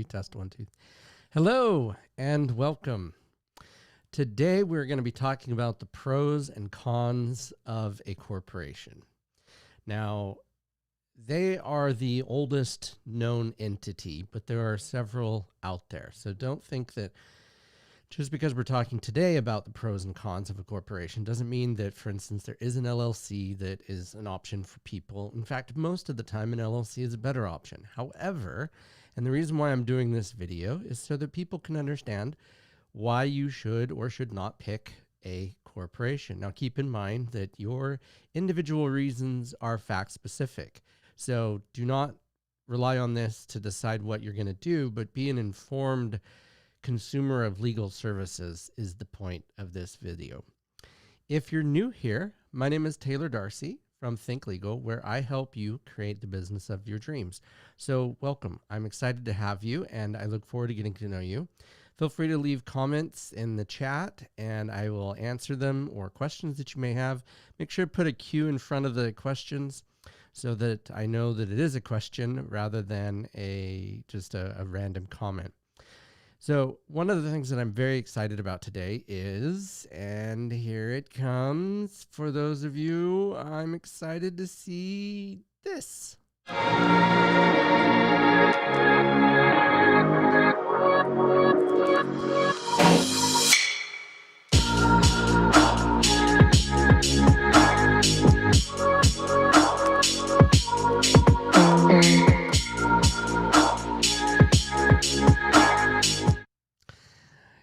Test 1, 2. Hello and welcome. Today we're going to be talking about the pros and cons of a corporation. Now, they are the oldest known entity, but there are several out there. So don't think that just because we're talking today about the pros and cons of a corporation doesn't mean that, for instance, there is an LLC that is an option for people. In fact, most of the time, an LLC is a better option. However, and the reason why I'm doing this video is so that people can understand why you should or should not pick a corporation. Now, keep in mind that your individual reasons are fact specific. So do not rely on this to decide what you're going to do, but be an informed consumer of legal services is the point of this video. If you're new here, my name is Taylor Darcy from Think Legal, where I help you create the business of your dreams. So welcome. I'm excited to have you, and I look forward to getting to know you. Feel free to leave comments in the chat, and I will answer them, or questions that you may have. Make sure to put a Q in front of the questions so that I know that it is a question rather than just a random comment. So one of the things that I'm very excited about today is, and here it comes, for those of you, I'm excited to see this.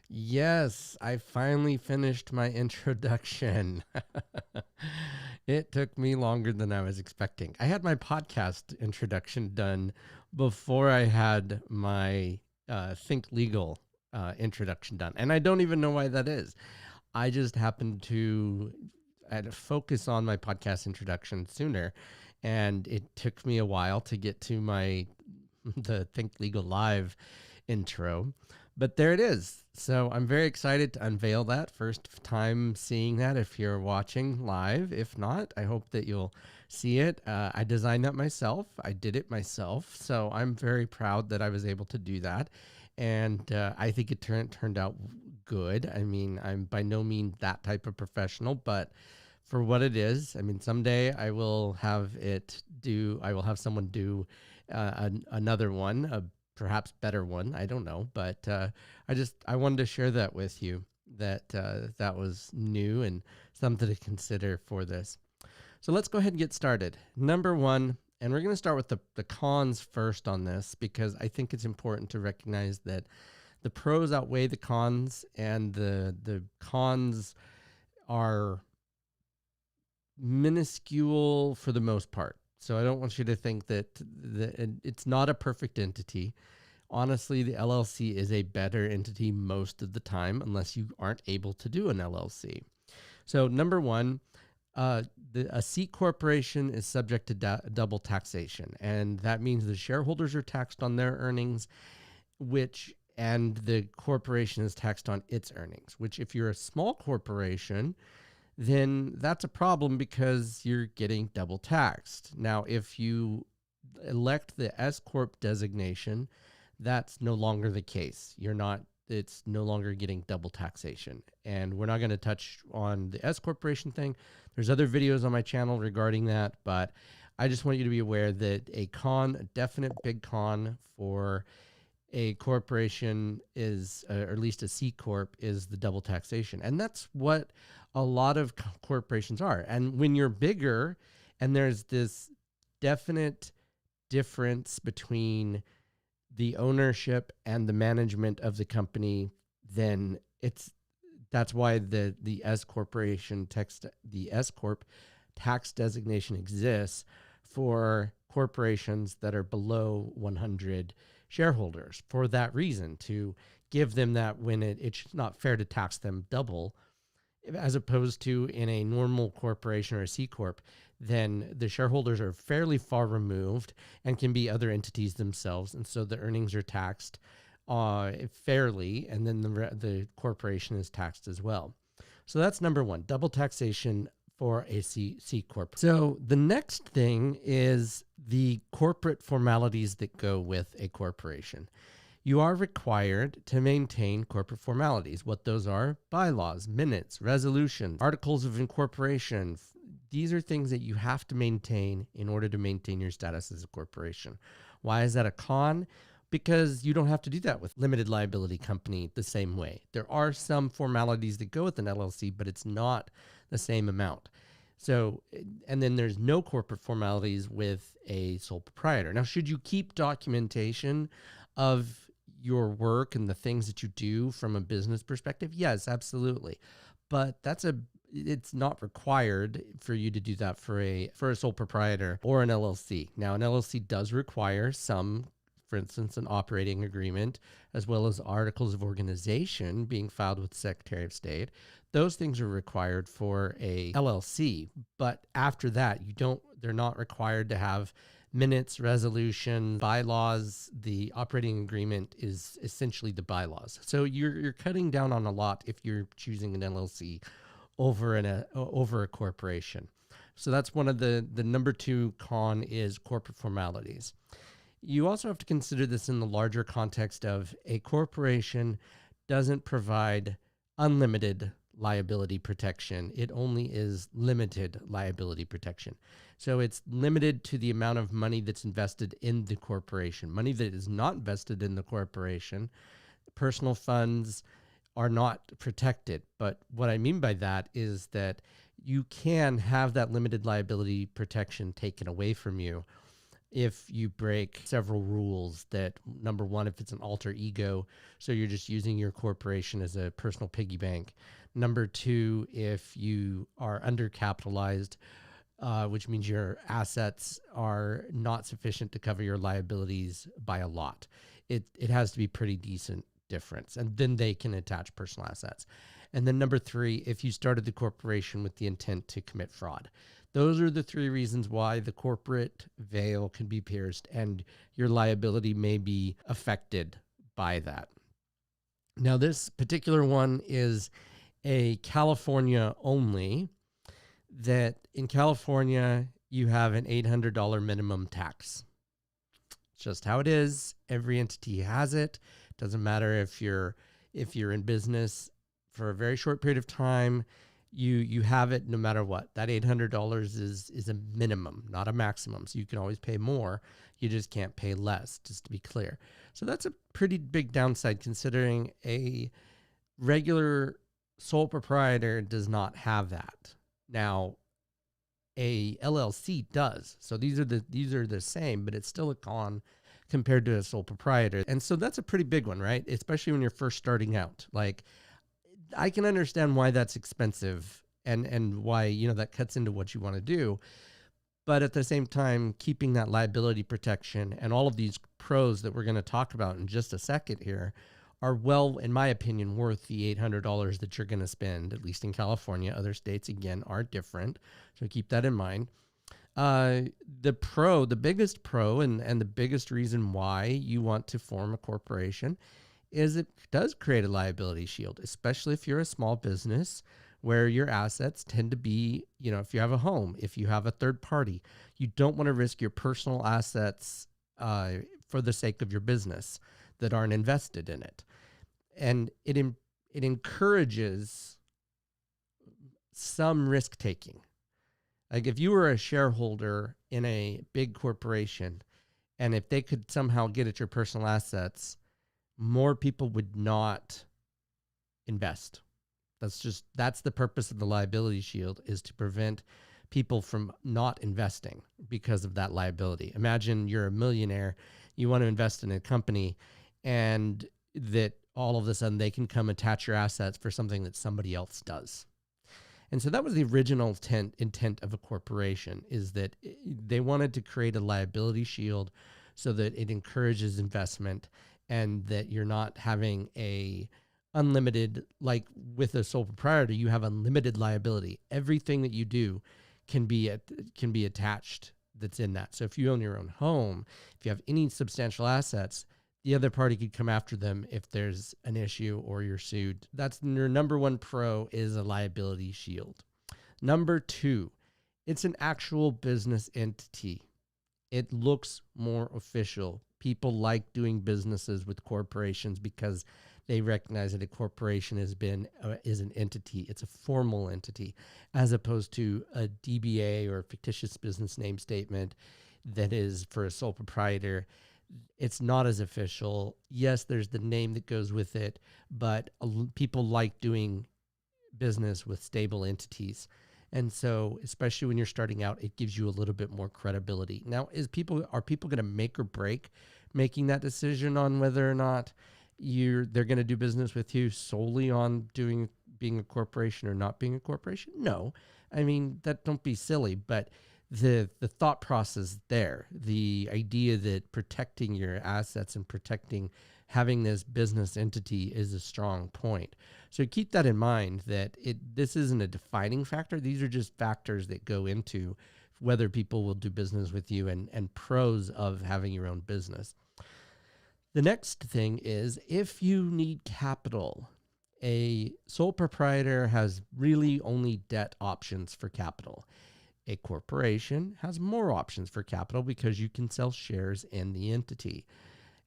Yes, I finally finished my introduction. It took me longer than I was expecting. I had my podcast introduction done before I had my Think Legal introduction done. And I don't even know why that is. I just happened to focus on my podcast introduction sooner. And it took me a while to get to the Think Legal Live intro. But there it is. So I'm very excited to unveil that. First time seeing that if you're watching live. If not, I hope that you'll see it. I designed that myself. I did it myself. So I'm very proud that I was able to do that. And I think it turned out good. I mean, I'm by no means that type of professional, but for what it is, I mean, someday I will have someone do another one, perhaps better one. I don't know, but I wanted to share that with you, that that was new and something to consider for this. So let's go ahead and get started. Number one, and we're going to start with the cons first on this, because I think it's important to recognize that the pros outweigh the cons, and the cons are minuscule for the most part. So I don't want you to think that it's not a perfect entity. Honestly, the LLC is a better entity most of the time, unless you aren't able to do an LLC. So number one, a C corporation is subject to double taxation. And that means the shareholders are taxed on their earnings, and the corporation is taxed on its earnings, which if you're a small corporation, then that's a problem because you're getting double taxed. Now, if you elect the S-corp designation, that's no longer the case. It's no longer getting double taxation. And we're not going to touch on the S-corporation thing. There's other videos on my channel regarding that, but I just want you to be aware that a definite big con for a corporation is, or at least a C corp, is the double taxation. And that's what a lot of corporations are. And when you're bigger and there's this definite difference between the ownership and the management of the company, then that's why the S-corp tax designation exists for corporations that are below 100 shareholders, for that reason, to give them that when it's not fair to tax them double, as opposed to in a normal corporation or a C corp, then the shareholders are fairly far removed and can be other entities themselves. And so the earnings are taxed fairly, and then the corporation is taxed as well. So that's number one, double taxation for a C corp. So the next thing is the corporate formalities that go with a corporation. you are required to maintain corporate formalities. What those are: bylaws, minutes, resolutions, articles of incorporation. These are things that you have to maintain in order to maintain your status as a corporation. Why is that a con? Because you don't have to do that with limited liability company the same way. There are some formalities that go with an LLC, but it's not the same amount. So, and then there's no corporate formalities with a sole proprietor. Now, should you keep documentation of your work and the things that you do from a business perspective? Yes, absolutely. But it's not required for you to do that for a sole proprietor or an LLC. Now, an LLC does require some, for instance, an operating agreement, as well as articles of organization being filed with the Secretary of State. Those things are required for a LLC, but after that, they're not required to have minutes, resolution, bylaws. The operating agreement is essentially the bylaws. So you're cutting down on a lot if you're choosing an LLC over a corporation. So that's one of the number two con is corporate formalities. You also have to consider this in the larger context of a corporation doesn't provide unlimited liability protection. It only is limited liability protection. So it's limited to the amount of money that's invested in the corporation. Money that is not invested in the corporation, personal funds, are not protected. But what I mean by that is that you can have that limited liability protection taken away from you if you break several rules. That, number one, if it's an alter ego, so you're just using your corporation as a personal piggy bank. Number two, if you are undercapitalized, which means your assets are not sufficient to cover your liabilities by a lot. It has to be pretty decent difference, and then they can attach personal assets. And then number three, if you started the corporation with the intent to commit fraud. Those are the three reasons why the corporate veil can be pierced and your liability may be affected by that. Now, this particular one is a California only, that in California, you have an $800 minimum tax. It's just how it is. Every entity has it. Doesn't matter if you're in business for a very short period of time, you have it no matter what. That $800 is a minimum, not a maximum. So you can always pay more. You just can't pay less, just to be clear. So that's a pretty big downside, considering a regular sole proprietor does not have that. Now, a LLC does. So these are the same, but it's still a con compared to a sole proprietor. And so that's a pretty big one, right? Especially when you're first starting out. Like, I can understand why that's expensive and why, that cuts into what you want to do. But at the same time, keeping that liability protection and all of these pros that we're going to talk about in just a second here are, well, in my opinion, worth the $800 that you're going to spend, at least in California. Other states, again, are different. So keep that in mind. The biggest pro and the biggest reason why you want to form a corporation is it does create a liability shield, especially if you're a small business where your assets tend to be, if you have a home, if you have a third party, you don't want to risk your personal assets for the sake of your business that aren't invested in it. And it encourages some risk taking. Like, if you were a shareholder in a big corporation, and if they could somehow get at your personal assets, more people would not invest. That's the purpose of the liability shield, is to prevent people from not investing because of that liability. Imagine you're a millionaire, you want to invest in a company, and that all of a sudden they can come attach your assets for something that somebody else does. And so that was the original intent of a corporation, is that they wanted to create a liability shield so that it encourages investment, and that you're not having a unlimited, like with a sole proprietor, you have unlimited liability. Everything that you do can be attached that's in that. So if you own your own home, if you have any substantial assets, the other party could come after them if there's an issue or you're sued. That's your number one pro, is a liability shield. Number two, it's an actual business entity. It looks more official. People like doing businesses with corporations because they recognize that a corporation is an entity. It's a formal entity, as opposed to a DBA or a fictitious business name statement that is for a sole proprietor. It's not as official. Yes, there's the name that goes with it, but people like doing business with stable entities. And so, especially when you're starting out, it gives you a little bit more credibility. Now, are people going to make or break making that decision on whether or not they're going to do business with you solely on being a corporation or not being a corporation? No. I mean, don't be silly, but the thought process there, the idea that protecting your assets and having this business entity is a strong point. So keep that in mind, that this isn't a defining factor. These are just factors that go into whether people will do business with you and pros of having your own business. The next thing is, if you need capital, a sole proprietor has really only debt options for capital. A corporation has more options for capital because you can sell shares in the entity.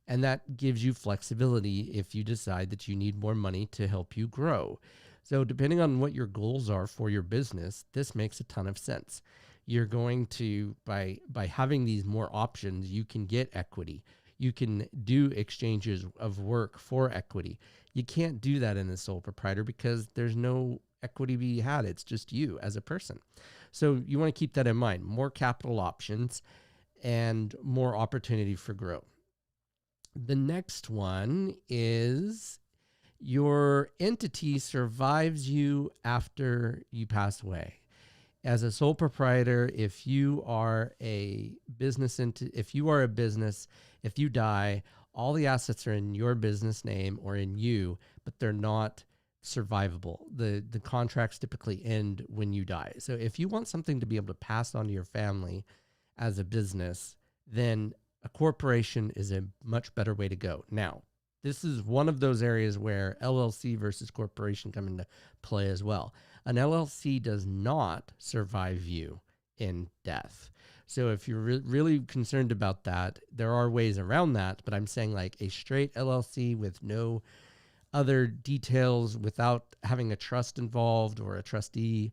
And that gives you flexibility if you decide that you need more money to help you grow. So depending on what your goals are for your business, this makes a ton of sense. You're going to, by having these more options, you can get equity. You can do exchanges of work for equity. You can't do that in a sole proprietor because there's no equity to be had. It's just you as a person. So you want to keep that in mind. More capital options and more opportunity for growth. The next one is your entity survives you after you pass away. As a sole proprietor, if you are a business, if you die, all the assets are in your business name or in you, but they're not survivable. The contracts typically end when you die. So if you want something to be able to pass on to your family as a business, then a corporation is a much better way to go. Now, this is one of those areas where LLC versus corporation come into play as well. An LLC does not survive you in death. So if you're really concerned about that, there are ways around that, but I'm saying like a straight LLC with no other details, without having a trust involved or a trustee,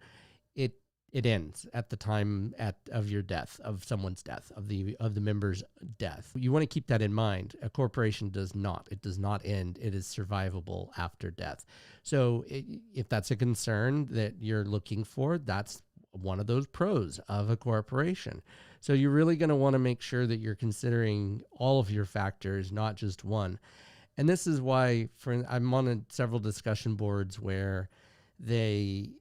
it ends at the time of your death, of someone's death, of the member's death. You want to keep that in mind. A corporation does not. It does not end. It is survivable after death. So if that's a concern that you're looking for, that's one of those pros of a corporation. So you're really going to want to make sure that you're considering all of your factors, not just one. And this is why I'm on several discussion boards where they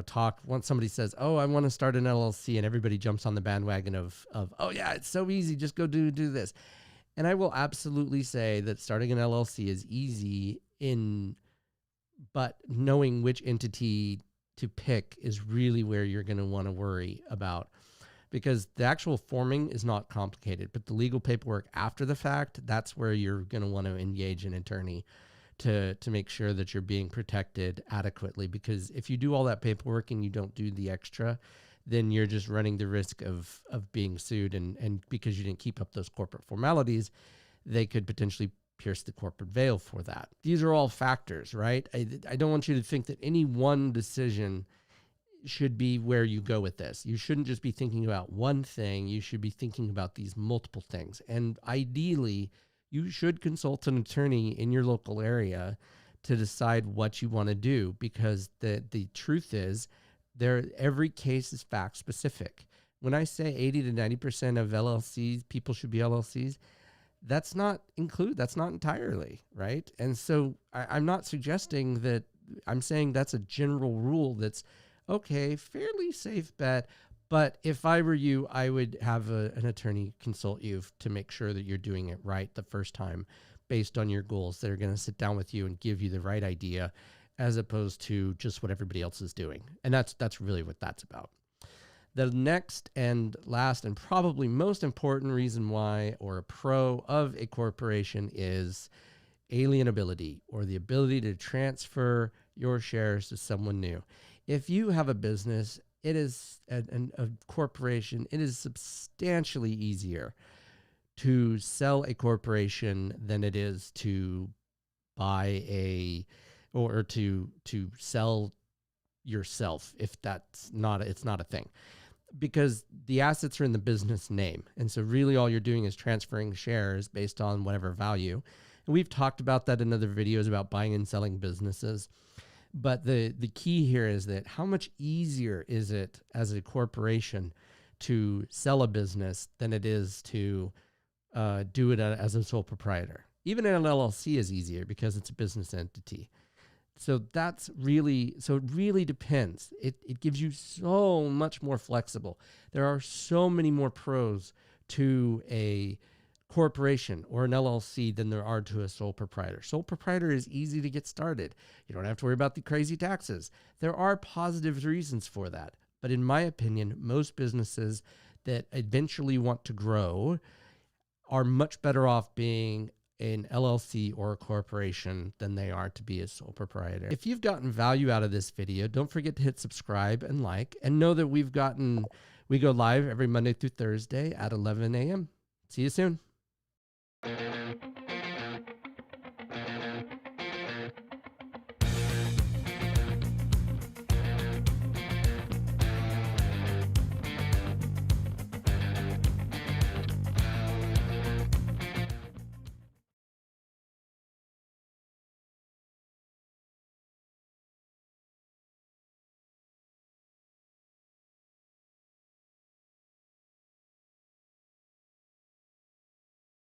talk, once somebody says, oh, I want to start an LLC, and everybody jumps on the bandwagon of, oh yeah, it's so easy. Just go do this. And I will absolutely say that starting an LLC is easy but knowing which entity to pick is really where you're going to want to worry about, because the actual forming is not complicated, but the legal paperwork after the fact, that's where you're going to want to engage an attorney to make sure that you're being protected adequately. Because if you do all that paperwork and you don't do the extra, then you're just running the risk of being sued. And because you didn't keep up those corporate formalities, they could potentially pierce the corporate veil for that. These are all factors, right? I don't want you to think that any one decision should be where you go with this. You shouldn't just be thinking about one thing. You should be thinking about these multiple things. And ideally, you should consult an attorney in your local area to decide what you want to do, because the truth is every case is fact specific. When I say 80 to 90% of LLCs, people should be LLCs, that's not entirely, right? And so I'm not suggesting that. I'm saying that's a general rule that's okay, fairly safe bet. But if I were you, I would have an attorney consult you to make sure that you're doing it right the first time, based on your goals. They're going to sit down with you and give you the right idea, as opposed to just what everybody else is doing. And that's really what that's about. The next and last and probably most important reason why, or a pro of a corporation, is alienability, or the ability to transfer your shares to someone new. If you have a business, it is a corporation, it is substantially easier to sell a corporation than it is to buy or to sell yourself, if it's not a thing, because the assets are in the business name. And so really all you're doing is transferring shares based on whatever value. And we've talked about that in other videos about buying and selling businesses. But the key here is that how much easier is it as a corporation to sell a business than it is to do it as a sole proprietor. Even an LLC is easier because it's a business entity. So it really depends. It gives you so much more flexible. There are so many more pros to a corporation or an LLC than there are to a sole proprietor. Sole proprietor is easy to get started. You don't have to worry about the crazy taxes. There are positive reasons for that. But in my opinion, most businesses that eventually want to grow are much better off being an LLC or a corporation than they are to be a sole proprietor. If you've gotten value out of this video, don't forget to hit subscribe and like, and know that we go live every Monday through Thursday at 11 a.m. See you soon.